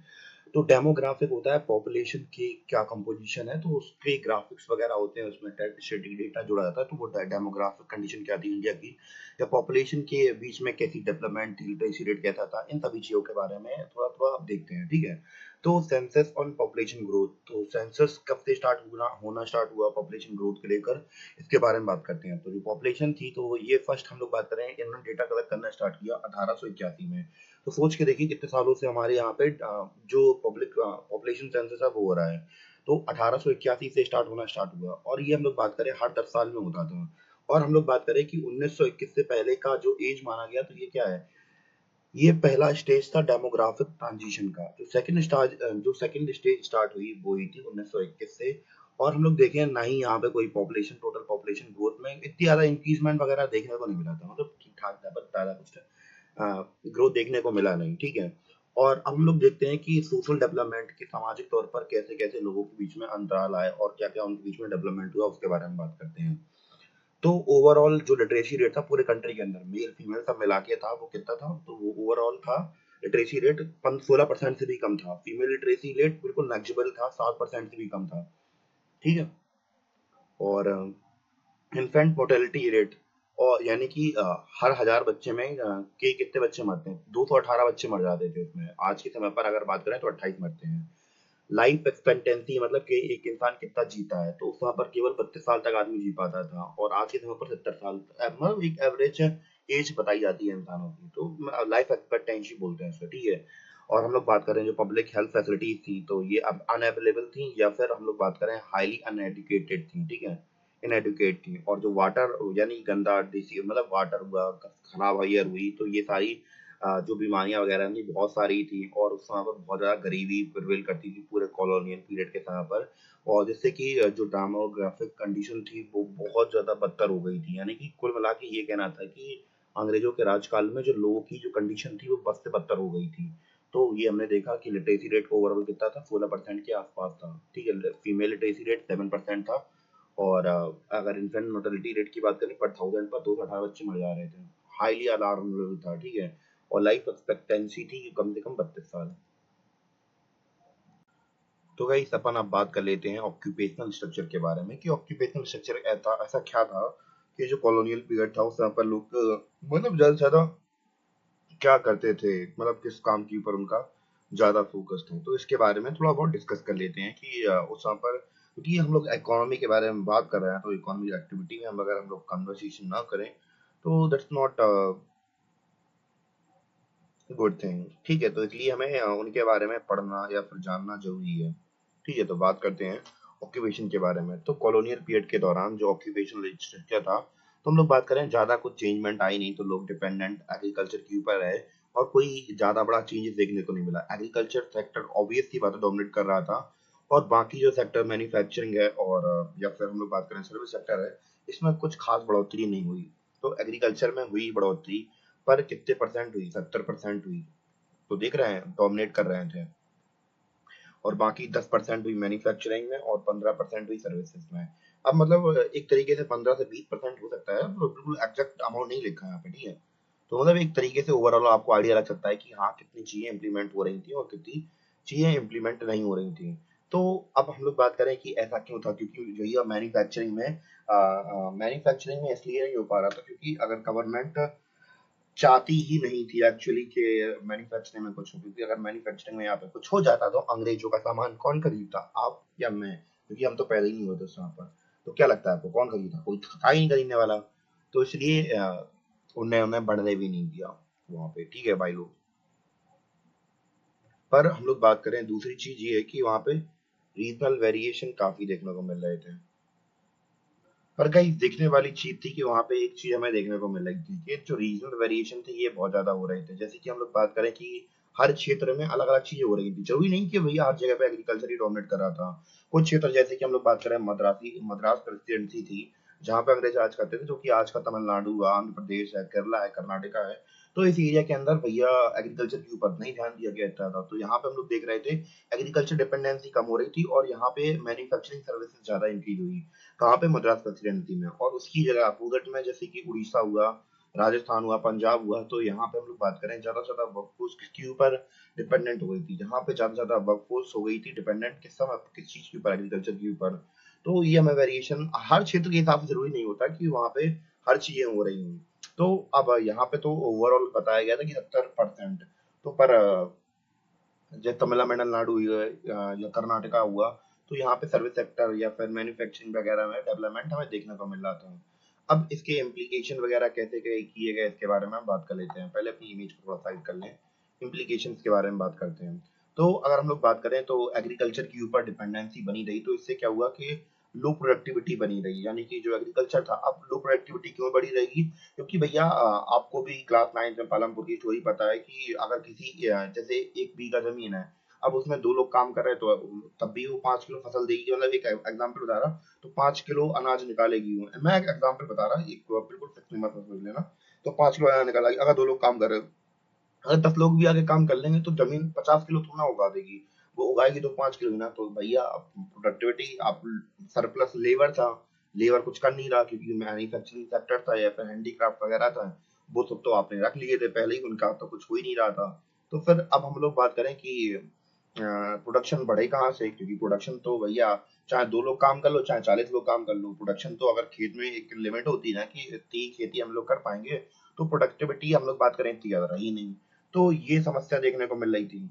तो डेमोग्राफिक होता है पॉपुलेशन की क्या कंपोजिशन है, तो उसके ग्राफिक्स वगैरह होते हैं, उसमें स्टैटिस्टिक डेटा जुड़ा जाता है। तो वो डेमोग्राफिक कंडीशन क्या थी इंडिया की, या पॉपुलेशन के बीच में कैसी डेवलपमेंट थी, लिटरेसी रेट कैसा था, इन सभी चीजों के बारे में थोड़ा थोड़ा आप देखते हैं। ठीक है। तो सेंसस ऑन पॉपुलेशन ग्रोथ। तो सेंसस कब से स्टार्ट होना स्टार्ट हुआ पॉपुलेशन ग्रोथ को लेकर, इसके बारे में बात करते हैं। तो जो पॉपुलेशन थी, तो ये फर्स्ट हम लोग बात कर रहे हैं, इन्होंने डेटा कलेक्ट करना स्टार्ट किया 1881 में। तो सोच के देखिए कितने सालों से हमारे यहाँ पे जो पॉपुलेशन सेंसस है वो हो रहा है। तो 1881 से स्टार्ट हुआ, और ये हम लोग बात करें हर 10 साल में होता था। और हम लोग बात करें कि 1921 से पहले का जो एज माना गया, तो ये क्या है, ये पहला स्टेज था डेमोग्राफिक ट्रांजिशन का। जो सेकंड स्टेज स्टार्ट हुई वो हुई थी 1921 से। और हम लोग देखें ना ही यहाँ पे कोई पॉपुलेशन, टोटल पॉपुलेशन ग्रोथ में इतनी ज्यादा इंक्रीजमेंट वगैरह देखने को नहीं मिला था, मतलब ठीक ठाक था, पर ज्यादा कुछ ग्रोथ देखने को मिला नहीं। ठीक है। और अब हम लोग देखते हैं कि सोशल डेवलपमेंट के सामाजिक तौर पर कैसे कैसे लोगों के बीच में अंतराल आए और क्या क्या उनके बीच में डेवलपमेंट हुआ, उसके बारे में बात करते हैं। तो ओवरऑल जो लिटरेसी रेट था पूरे कंट्री के अंदर, मेल फीमेल सब मिला के था, वो कितना था, तो वो ओवरऑल था लिटरेसी रेट 16% से भी कम था। फीमेल लिटरेसी रेट बिल्कुल नेग्लिजिबल था, 7% से भी कम था। ठीक है। और इन्फेंट मोर्टेलिटी रेट, और यानी कि हर 1000 बच्चे में के कितने बच्चे मरते हैं, 218 बच्चे मर जाते थे उसमें। आज के समय पर अगर बात करें तो 28 मरते हैं। लाइफ एक्सपेक्टेंसी मतलब कि एक इंसान कितना जीता है, तो उस समय पर केवल 32 साल तक आदमी जी पाता था, और आज के समय पर 70 साल, मतलब एक एवरेज एज बताई जाती है इंसानों की। तो लाइफ एक्सपेक्टेंसी बोलते हैं इसको। ठीक है। और हम लोग बात करें जो पब्लिक हेल्थ फैसिलिटीज थी तो ये अब अनअवेलेबल थी, या फिर हम लोग बात करें हाईली अनएडुकेटेड थी, ठीक है, इनएडुकेट थी। और जो वाटर यानी गंदा डिसी मतलब वाटर हुआ, खराब एयर हुई, तो ये सारी जो बीमारियां वगैरह थी बहुत सारी थी, और उस समय पर बहुत ज्यादा गरीबी प्रिवेल करती थी पूरे कॉलोनियल पीरियड के समय पर। और जिससे कि जो डेमोग्राफिक कंडीशन थी वो बहुत ज्यादा बदतर हो गई थी, यानी कि कुल मिला के ये कहना था कि अंग्रेजों के राजकाल में जो लोगों की जो कंडीशन थी वो बद से बदतर हो गई थी। तो ये हमने देखा कि लिटरेसी रेट ओवरऑल कितना था, 16% के आसपास था, ठीक है, फीमेल लिटरेसी रेट 7% था। और अगर इन्फेंट मोर्टेलिटी रेट की बात करें पर थाउजेंड पर 218 बच्चे मर जा रहे थे, हाईली अलार्म लेवल था, ठीक है। और लाइफ एक्सपेक्टेंसी थी कम से कम 32 साल। तो गाइस अपन अब बात कर लेते हैं ऑक्यूपेशनल स्ट्रक्चर के बारे में कि ऑक्यूपेशनल स्ट्रक्चर ऐसा ऐसा क्या था कि जो कॉलोनियल पीरियड था उस समय पर लोग मतलब ज्यादा से ज्यादा क्या करते थे, मतलब किस काम के ऊपर उनका ज्यादा फोकस था। तो इसके बारे में थोड़ा बहुत डिस्कस कर लेते हैं कि उस समय पर, क्योंकि हम लोग इकोनॉमी के बारे में बात कर रहे हैं तो इकोनॉमिक एक्टिविटी में अगर हम लोग कन्वर्सेशन ना करें तो दैट्स नॉट गुड थिंग, ठीक है। तो इसलिए हमें उनके बारे में पढ़ना या फिर जानना जरूरी है, ठीक है। तो बात करते हैं ऑक्यूपेशन के बारे में। तो कॉलोनियल पीरियड के दौरान जो ऑक्यूपेशन लिटरेचर था, तो हम लोग बात करें ज्यादा कुछ चेंजमेंट आई नहीं, तो लोग डिपेंडेंट एग्रीकल्चर के ऊपर रहे और कोई ज्यादा बड़ा चेंजेस देखने को नहीं मिला। एग्रीकल्चर सेक्टर ऑब्वियस सी बात है डोमिनेट कर रहा था, और बाकी जो सेक्टर मैन्युफैक्चरिंग है और या फिर हम लोग बात करें सर्विस सेक्टर है, इसमें कुछ खास बढ़ोतरी नहीं हुई। तो एग्रीकल्चर में हुई बढ़ोतरी, पर कितने परसेंट हुई, 70% हुई। तो देख रहे हैं डोमिनेट कर रहे थे। और बाकी 10% हुई मैन्युफैक्चरिंग में और 15% हुई सर्विसेज में। अब मतलब एक तरीके से 15 से 20% हो सकता है, तो बिल्कुल एग्जैक्ट अमाउंट नहीं लिखा है यहाँ पे, ठीक है। तो मतलब एक तरीके से ओवरऑल आपको आइडिया लग सकता है कि हाँ कितनी चीजें इंप्लीमेंट हो रही थी और कितनी चीजें इंप्लीमेंट नहीं हो रही थी। तो अब हम लोग बात करें कि ऐसा क्यों था, क्योंकि जो ये मैन्युफैक्चरिंग में इसलिए नहीं हो पा रहा था क्योंकि अगर गवर्नमेंट चाहती ही नहीं थी एक्चुअली कि मैन्युफैक्चरिंग में कुछ हो, क्योंकि अगर मैन्युफैक्चरिंग में यहाँ पे कुछ हो जाता तो अंग्रेजों का सामान कौन खरीदता, आप या मैं, क्योंकि हम तो पैदा ही नहीं हुए थे उस समय पर। तो क्या लगता है आपको कौन खरीदा, कोई था ही नहीं खरीदने वाला। तो इसलिए उन्हें उन्हें बढ़ने भी नहीं दिया वहां पे, ठीक है भाई लोग। पर हम लोग बात करें दूसरी चीज ये है कि वहां पे रीजनल वेरिएशन काफी देखने को मिल रहे थे। पर गाइस देखने वाली चीज थी कि वहां पे एक चीज हमें देखने को मिल रही थी कि जो रीजनल वेरिएशन थे ये बहुत ज्यादा हो रहे थे। जैसे कि हम लोग बात करें कि हर क्षेत्र में अलग अलग चीजें हो रही थी, जरूरी नहीं कि भैया हर जगह पे एग्रीकल्चर ही डोमिनेट कर रहा था। कुछ क्षेत्र जैसे कि हम लोग बात करें मद्रास प्रेसिडेंसी थी, जहाँ पे अंग्रेज राज करते थे, जो कि आज का तमिलनाडु हुआ, आंध्र प्रदेश है, केरला है, कर्नाटका है। तो इस एरिया के अंदर भैया एग्रीकल्चर के ऊपर नहीं ध्यान दिया गया इतना था। तो यहाँ पे हम लोग देख रहे थे एग्रीकल्चर डिपेंडेंसी कम हो रही थी और यहाँ पे मैन्युफैक्चरिंग सर्विसेज ज्यादा इंक्रीज हुई। कहाँ पे, मद्रास प्रेसिडेंसी में। और उसकी जगह अपोजिट में जैसे कि उड़ीसा हुआ, राजस्थान हुआ, पंजाब हुआ, तो यहाँ पे हम लोग बात करें ज्यादा से ज्यादा वर्कफोर्स किसके ऊपर डिपेंडेंट हो गई थी, जहाँ पे ज्यादा से ज्यादा वर्कफोर्स हो गई थी डिपेंडेंट किस समय किस चीज के ऊपर, एग्रीकल्चर के ऊपर। तो ये हमें वेरिएशन हर क्षेत्र के हिसाब से जरूरी नहीं होता कि वहाँ पे हर चीजें हो रही हूँ। तो अब यहाँ पे तो ओवरऑल बताया गया था कि 70%। तो पर जैसे तमिलनाडु हुआ या कर्नाटका हुआ, तो यहाँ पे सर्विस सेक्टर या फिर मैन्युफैक्चरिंग वगैरह में डेवलपमेंट हमें देखने को मिल रहा था। अब इसके इम्प्लीकेशन वगैरह कैसे किए गए इसके बारे में हम बात कर लेते हैं। पहले अपनी इमेज को थोड़ा साइड कर लें, इम्प्लीकेशन के बारे में बात करते हैं। तो अगर हम लोग बात करें तो एग्रीकल्चर के ऊपर डिपेंडेंसी बनी रही, तो इससे क्या हुआ कि लो प्रोडक्टिविटी बनी रही, यानी कि जो एग्रीकल्चर था, अब लो प्रोडक्टिविटी क्यों बढ़ी रहेगी, क्योंकि भैया आपको भी क्लास 9 में पालमपुर की स्टोरी पता है कि अगर किसी जैसे 1 बीघा जमीन है, अब उसमें 2 लोग काम कर रहे हैं, तो तब भी वो 5 किलो फसल देगी। मतलब एक एग्जाम्पल बता रहा, तो 5 किलो अनाज निकालेगी वो। मैं एक एग्जाम्पल बता रहा, एक बिल्कुल सच में मत समझ लेना। तो 5 किलो अनाज निकालेगी अगर 2 लोग काम कर रहे हो। अगर 10 लोग भी आगे काम कर लेंगे तो जमीन 50 किलो थोड़ा ना उगा देगी, वो उगाएगी तो 5 किलो ही ना। तो भैया प्रोडक्टिविटी आप, सरप्लस लेबर था, लेबर कुछ कर नहीं रहा क्योंकि मैन्युफैक्चरिंग सेक्टर था या फिर हैंडीक्राफ्ट वगैरह था, वो सब तो आपने रख लिए थे पहले ही, उनका तो कुछ हो ही नहीं रहा था। तो फिर अब हम लोग बात करें कि प्रोडक्शन बढ़े कहाँ से, क्योंकि प्रोडक्शन तो भैया चाहे 2 लोग काम कर लो चाहे 40 लोग काम कर लो, प्रोडक्शन तो अगर खेत में एक लिमिट होती है ना कि इतनी खेती हम लोग कर पाएंगे, तो प्रोडक्टिविटी हम लोग बात करें इतनी ज्यादा रही नहीं। तो ये समस्या देखने को मिल रही थी।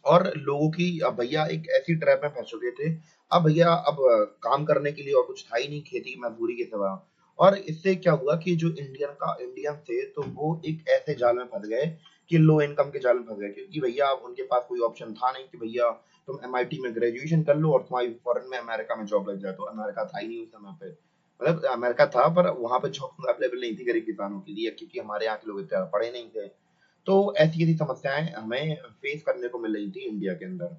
और लोगों की, अब भैया एक ऐसी ट्रैप में फंस चुके थे। अब भैया अब काम करने के लिए और कुछ था ही नहीं खेती की मजदूरी के सिवा। और इससे क्या हुआ कि जो इंडियन थे तो वो एक ऐसे जाल में फंस गए कि लो इनकम के जाल में फंस गए, क्योंकि भैया अब उनके पास कोई ऑप्शन था नहीं कि भैया तुम एमआईटी में ग्रेजुएशन कर लो और तुम्हारी फॉरेन में अमेरिका में जॉब लग जाए। तो अमेरिका था ही नहीं उस समय पे, मतलब अमेरिका था पर वहां पे जॉब अवेलेबल नहीं थी गरीब किसानों के लिए, क्योंकि हमारे यहाँ के लोग इतना पढ़े नहीं थे। तो ऐसी ऐसी समस्याएं हमें फेस करने को मिल रही थी इंडिया के अंदर।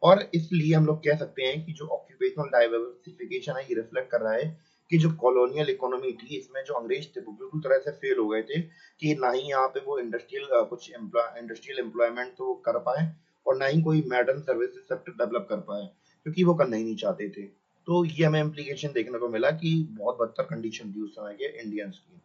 और इसलिए हम लोग कह सकते हैं कि जो ऑक्यूपेशनल डाइवर्सिफिकेशन है ये रिफ्लेक्ट कर रहा है कि जो कॉलोनियल इकोनॉमी थी इसमें जो अंग्रेज थे वो बिल्कुल तरह से फेल हो गए थे, कि ना ही यहाँ पे वो इंडस्ट्रियल कुछ इंडस्ट्रियल एम्प्लॉयमेंट तो कर पाए, और ना ही कोई मॉडर्न सर्विसेज सेक्टर डेवलप कर पाए, क्योंकि वो करना ही नहीं चाहते थे। तो ये हमें इम्प्लीकेशन देखने को मिला कि बहुत बदतर कंडीशन थी उस समय के इंडियंस की।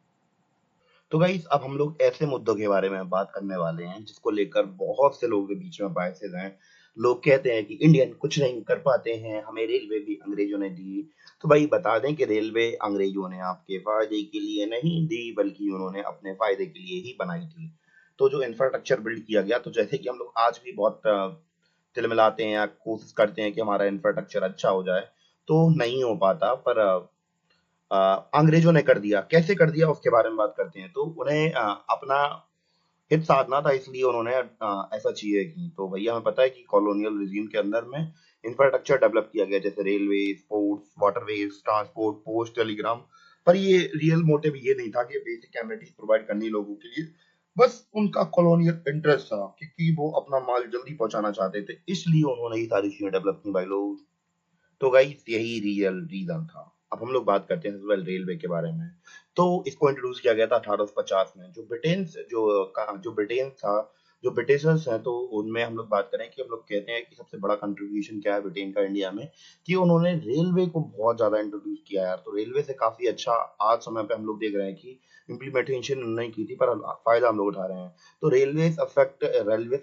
तो गाइस अब हम लोग ऐसे मुद्दों के बारे में बात करने वाले हैं जिसको लेकर बहुत से लोगों के बीच में बायसेस हैं। लोग कहते हैं कि इंडियन कुछ नहीं कर पाते हैं, हमें रेलवे भी अंग्रेजों ने दी। तो भाई बता दें कि रेलवे अंग्रेजों ने आपके फायदे के लिए नहीं दी, बल्कि उन्होंने अपने फायदे के लिए ही बनाई थी। तो जो इंफ्रास्ट्रक्चर बिल्ड किया गया, तो जैसे कि हम लोग आज भी बहुत तिलमिलाते हैं या कोशिश करते हैं कि हमारा इंफ्रास्ट्रक्चर अच्छा हो जाए, तो नहीं हो पाता। पर अ, अंग्रेजों ने कर दिया। कैसे कर दिया उसके बारे में बात करते हैं। तो उन्हें अपना हित साधना था, इसलिए उन्होंने ऐसा चीजें की। तो भैया हमें पता है कि कॉलोनियल रिजीम के अंदर में इंफ्रास्ट्रक्चर डेवलप किया गया, जैसे railway, ports, waterways, transport, post, Telegram. पर ये रियल मोटिव ये नहीं था कि बेसिक एमिनिटीज प्रोवाइड करनी लोगों के लिए, बस उनका कॉलोनियल इंटरेस्ट था, क्योंकि वो अपना माल जल्दी पहुंचाना चाहते थे, इसलिए उन्होंने ये सारी चीजें डेवलप की भाई लोग। तो गाइस यही रियल रीजन था। अब हम लोग बात करते हैं सबसे पहले रेलवे के बारे में। तो इसको इंट्रोड्यूस किया गया था 1850 में। जो ब्रिटेन था, जो ब्रिटिशर्स हैं, तो उनमें हम लोग बात करें कि हम लोग कहते हैं कि सबसे बड़ा कंट्रीब्यूशन क्या है ब्रिटेन का इंडिया में, कि उन्होंने रेलवे को बहुत ज्यादा इंट्रोड्यूस किया यार। तो रेलवे से काफी अच्छा आज समय पे हम लोग देख रहे हैं कि इम्प्लीमेंटेशन उन्होंने की थी, पर फायदा हम लोग उठा रहे हैं। तो रेलवे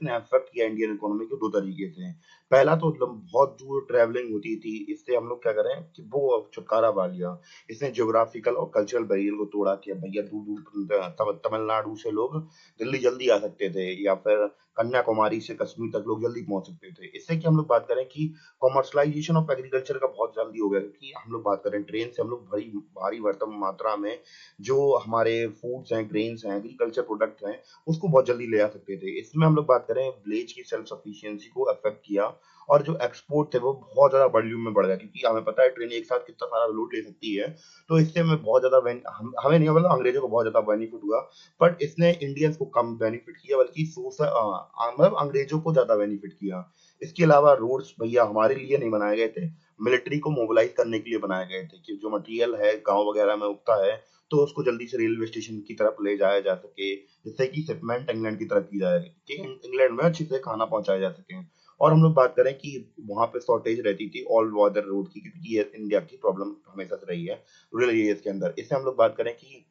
ने अफेक्ट किया इंडियन इकोनॉमी को दो तरीके से। पहला तो बहुत दूर ट्रैवलिंग होती थी, इससे हम लोग क्या करें कि वो अब छुटकारा पा लिया। इसने ज्योग्राफिकल और कल्चरल बैरियर को तोड़ा, कि अब भैया दूर दूर तमिलनाडु से लोग दिल्ली जल्दी आ सकते थे, या फिर कन्याकुमारी से कश्मीर तक लोग जल्दी पहुंच सकते थे। इससे कि हम लोग बात करें कि कॉमर्शलाइजेशन ऑफ एग्रीकल्चर का बहुत जल्दी हो गया, क्योंकि हम लोग बात करें ट्रेन से हम लोग भारी भारी भरकम मात्रा में जो हमारे फूड्स हैं, ग्रेन्स हैं, एग्रीकल्चर प्रोडक्ट्स हैं, उसको बहुत जल्दी ले आ सकते थे। इसमें हम लोग बात करें विलेज की सेल्फ सफिशिएंसी को अफेक्ट किया, और जो एक्सपोर्ट थे वो बहुत ज्यादा वॉल्यूम में बढ़ गया, क्योंकि हमें पता है ट्रेन एक साथ कितना सारा लोड ले सकती है। तो इससे हमें बहुत ज्यादा हमें नहीं, मतलब अंग्रेजों को बहुत ज्यादा बेनिफिट हुआ। बट इसने इंडियंस को कम बेनिफिट किया, बल्कि मतलब अंग्रेजों को ज्यादा बेनिफिट किया। इसके अलावा रोड्स भैया हमारे लिए नहीं बनाए गए थे, मिलिट्री को मोबिलाइज करने के लिए बनाए गए थे, कि जो मटेरियल है गांव वगैरह में उगता है, तो उसको जल्दी से रेलवे स्टेशन की तरफ ले जाया जा सके, जिससे कि शिपमेंट इंग्लैंड की तरफ की जाए, कि इंग्लैंड में अच्छे से खाना पहुंचाया जा सके। और हम लोग बात करें कि वहां पे शॉर्टेज रहती थी ऑल वेदर रोड की, क्योंकि ये इंडिया की प्रॉब्लम हमेशा से रही है रूरल एरियाज के अंदर। इससे हम लोग बात करें कि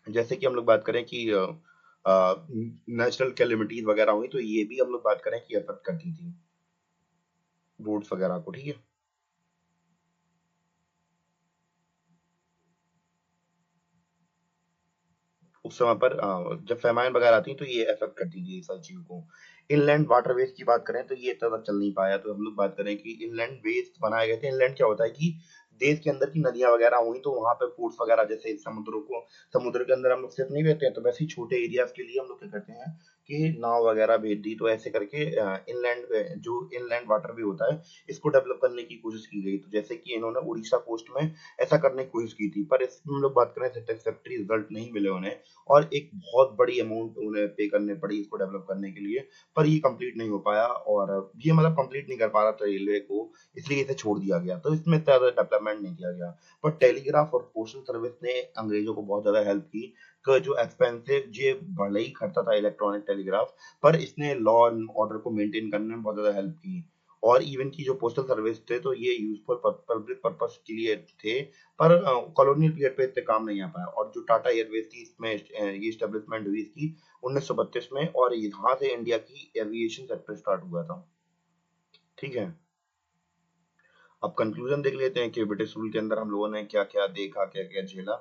जैसे कि हम लोग बात करें कि नेचुरल कैलेमिटीज वगैरह हुई, तो ये भी हम लोग बात करें कि अफेक्ट करती थी रोड्स वगैरह को, ठीक है। उस समय पर जब फेमाइन वगैरह आती तो ये अफेक्ट करती थी सारी चीजों को। इनलैंड वाटरवेज की बात करें तो ये इतना तक चल नहीं पाया। तो हम लोग बात करें कि इनलैंड वेज बनाए गए थे। इनलैंड क्या होता है कि देश के अंदर की नदियां वगैरह हुई, तो वहां पे पोर्ट्स वगैरह, जैसे समुद्र के अंदर हम लोग सिर्फ नहीं रहते हैं, तो वैसे ही छोटे एरियाज के लिए हम लोग क्या करते हैं कि नाव वगैरह भेज दी। तो ऐसे करके जो इनलैंड वाटरवे होता है, इसको डेवलप करने की कोशिश की गई। तो जैसे कि इन्होंने उड़ीसा कोस्ट में ऐसा करने की कोशिश की थी, पर इसमें हम लोग बात करें सेटिस्फैक्टरी रिजल्ट नहीं मिले उन्हें, और एक बहुत बड़ी अमाउंट उन्हें पे करने पड़ी इसको डेवलप करने के लिए। पर ये कंप्लीट नहीं हो पाया, और ये मतलब कंप्लीट नहीं कर पा रहा था रेलवे को, इसलिए इसे छोड़ दिया गया। तो इसमें इतना ज्यादा डेवलपमेंट नहीं किया गया। पर टेलीग्राफ और पोस्टल सर्विस ने अंग्रेजों को बहुत ज्यादा हेल्प की, कि जो एक्सपेंसिव ये भले ही खर्चा था इलेक्ट्रॉनिक टेलीग्राफ, पर इसने लॉ एंड ऑर्डर को मेंटेन करने में बहुत ज्यादा हेल्प की। और इवन की जो पोस्टल सर्विस थे, तो ये यूजफुल पब्लिक पर्पस के लिए थे, पर कॉलोनियल पीरियड पे इतने काम नहीं आ पाया। और जो टाटा एयरवेज थी, इसमें ये स्टेब्लिशमेंट हुई इसकी 1932 में, और यहाँ से इंडिया की एविएशन सेक्टर स्टार्ट हुआ था, ठीक है। अब कंक्लूजन देख लेते हैं कि ब्रिटिश रूल के अंदर हम लोगों ने क्या क्या देखा, क्या क्या झेला,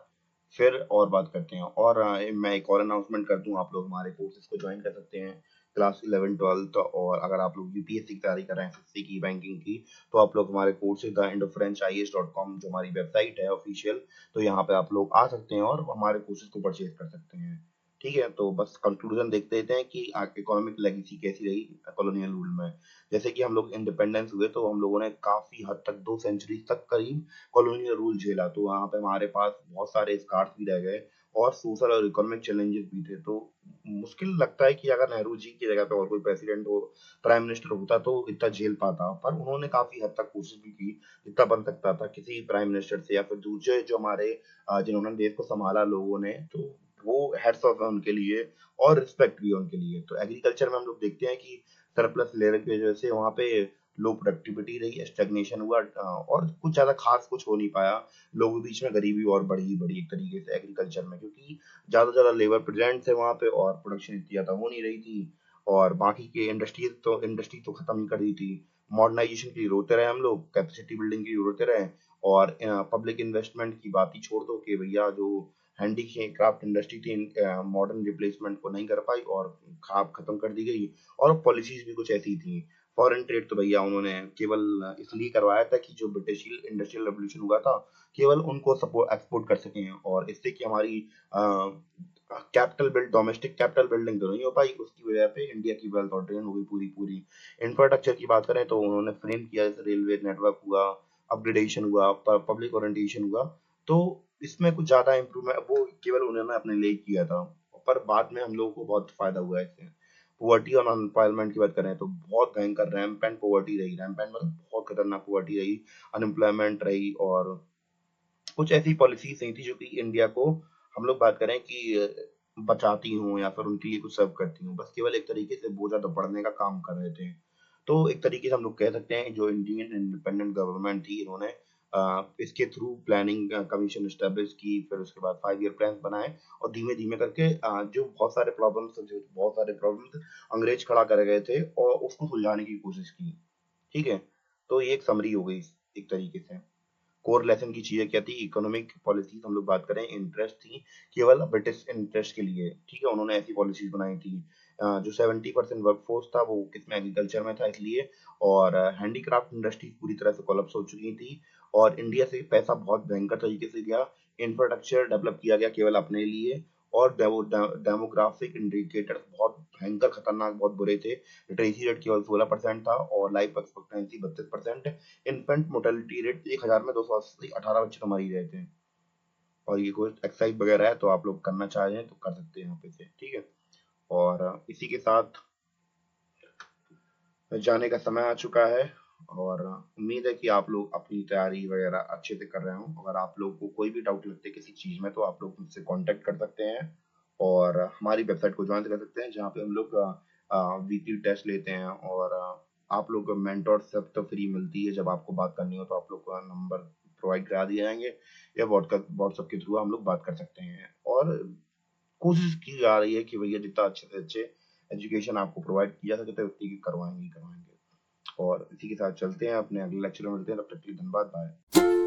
फिर और बात करते हैं। और मैं एक और अनाउंसमेंट कर दूं, आप लोग हमारे कोर्सेज को ज्वाइन कर सकते हैं, क्लास 11 12। और अगर आप लोग यूपीएससी की तैयारी कर रहे हैं, एसएससी की, बैंकिंग की, तो आप लोग हमारे courses the Indo French IAS.com जो हमारी वेबसाइट है ऑफिशियल, तो यहाँ पे आप लोग आ सकते हैं और हमारे कोर्सेज को परचेज कर सकते हैं, ठीक है? तो बस कंक्लूज़न देखते रहते हैं कि इकोनॉमिक लेगेसी कैसी रही कॉलोनियल रूल में। जैसे कि हम लोग इंडिपेंडेंस हुए तो हम लोगों ने काफ़ी हद तक 2 सेंचुरी तक करीब कॉलोनियल रूल झेला। तो वहाँ पे हमारे पास बहुत सारे स्कार्स भी रह गए और सोशल और इकोनॉमिक चैलेंजेस भी थे। तो मुश्किल लगता है कि अगर नेहरू जी की जगह पे और कोई प्रेसिडेंट हो, प्राइम मिनिस्टर होता तो इतना झेल पाता। पर उन्होंने काफ़ी हद तक कोशिश भी की, जितना बन सकता था किसी प्राइम मिनिस्टर से या फिर दूसरे जो हमारे जिन्होंने देश को सँभाला लोगों ने, तो वो हैट्स ऑफ है उनके लिए और रिस्पेक्ट भी है उनके लिए। तो एग्रीकल्चर में हम लोग देखते हैं कि सरप्लस लेने की वजह से वहाँ पे लो प्रोडक्टिविटी रही, स्टैग्नेशन हुआ और कुछ ज़्यादा खास कुछ हो नहीं पाया। लोगों के बीच में गरीबी और बढ़ी एक तरीके से एग्रीकल्चर में, क्योंकि ज़्यादा से ज़्यादा लेबर प्रेजेंट थे वहाँ पे और प्रोडक्शन इतनी ज़्यादा हो नहीं रही थी और बाकी के इंडस्ट्री तो खत्म ही कर दी थी। मॉडर्नाइजेशन के लिए रोते रहे हम लोग, कैपेसिटी बिल्डिंग के लिए रोते रहे और पब्लिक इन्वेस्टमेंट की बात ही छोड़ दो कि भैया जो हैंडीक्राफ्ट इंडस्ट्री थी मॉडर्न रिप्लेसमेंट को नहीं कर पाई और खाप खत्म कर दी गई और पॉलिसीज भी कुछ ऐसी थी। फॉरेन ट्रेड तो भैया उन्होंने केवल इसलिए करवाया था कि जो ब्रिटिश इंडस्ट्रियल रेवोल्यूशन हुआ था केवल उनको सपोर्ट एक्सपोर्ट कर सकें और इससे कि हमारी डोमेस्टिक कैपिटल बिल्डिंग तो नहीं हो पाई, उसकी वजह पे इंडिया की वेल्थ और ड्रेन हो गई पूरी पूरी। इंफ्रास्ट्रक्चर की बात करें तो उन्होंने फ्रेम किया, जैसे रेलवे नेटवर्क हुआ, अपग्रेडेशन हुआ, पब्लिक ओरिएंटेशन हुआ, तो इसमें कुछ ज़्यादा इम्प्रूवमेंट वो केवल उन्होंने अपने लिए किया था, पर बाद में हम लोगों को बहुत फ़ायदा हुआ है इससे। पॉवर्टी और अनएम्प्लॉयमेंट की बात करें तो बहुत भयंकर रैम्पेंट पॉवर्टी रही, रैम्पेंट मतलब बहुत खतरनाक पॉवर्टी रही, अनएम्प्लॉयमेंट रही और कुछ ऐसी पॉलिसीज़ नहीं थी जो कि इंडिया को हम लोग बात करें कि बचाती हों या फिर उनके लिए कुछ सर्व करती हों, बस केवल एक तरीके से बोझ ज़्यादा बढ़ने का काम कर रहे थे। तो एक तरीके से हम लोग कह सकते हैं जो इंडियन इंडिपेंडेंट गवर्नमेंट थी इन्होंने इसके थ्रू प्लानिंग कमीशन एस्टेब्लिश की, फिर उसके बाद 5 ईयर प्लान्स बनाए और धीमे-धीमे करके जो बहुत सारे प्रॉब्लम्स अंग्रेज खड़ा कर गए थे और उसको सुलझाने की कोशिश की। ठीक है? तो ये एक समरी हो गई एक तरीके से। कोर लेसन की चीजें क्या थी, इकोनॉमिक पॉलिसीज हम लोग बात करें, इंटरेस्ट थी केवल ब्रिटिश इंटरेस्ट के लिए। ठीक है, उन्होंने ऐसी पॉलिसीज बनाई थी। जो 70% वर्कफोर्स था वो किसमें, एग्रीकल्चर में था इसलिए, और हैंडीक्राफ्ट इंडस्ट्री पूरी तरह से कोलैप्स हो चुकी थी और इंडिया से पैसा बहुत भयंकर तरीके से गया। इंफ्रास्ट्रक्चर डेवलप किया गया केवल अपने लिए और डेमोग्राफिक इंडिकेटर्स बहुत भयंकर खतरनाक बहुत बुरे थे। लिटरेसी रेट केवल 16% था और life expectancy 32%। Infant mortality rate 1000 में 280 18 बच्चे तो मर ही रहे थे। और ये कोई एक्सरसाइज वगैरह है तो आप लोग करना चाह रहे हैं तो कर सकते हैं यहाँ पे से, ठीक है। और इसी के साथ जाने का समय आ चुका है और उम्मीद है कि आप लोग अपनी तैयारी वगैरह अच्छे से कर रहे हो। अगर आप लोग को कोई भी डाउट लगते है किसी चीज़ में तो आप लोग मुझसे कांटेक्ट कर सकते हैं और हमारी वेबसाइट को ज्वाइन कर सकते हैं जहाँ पे हम लोग वीकली टेस्ट लेते हैं और आप लोग को मेंटोरशिप तो फ्री मिलती है। जब आपको बात करनी हो तो आप लोग का नंबर प्रोवाइड करा दिए जाएंगे या व्हाट्सएप के थ्रू हम लोग बात कर सकते हैं और कोशिश की जा रही है कि भैया जितना अच्छे से अच्छे एजुकेशन आपको प्रोवाइड किया जा सकता है उतनी की करवाएंगे ही करवाएंगे। और इसी के साथ चलते हैं, अपने अगले लेक्चर में मिलते हैं, तब तक के लिए धन्यवाद, बाय।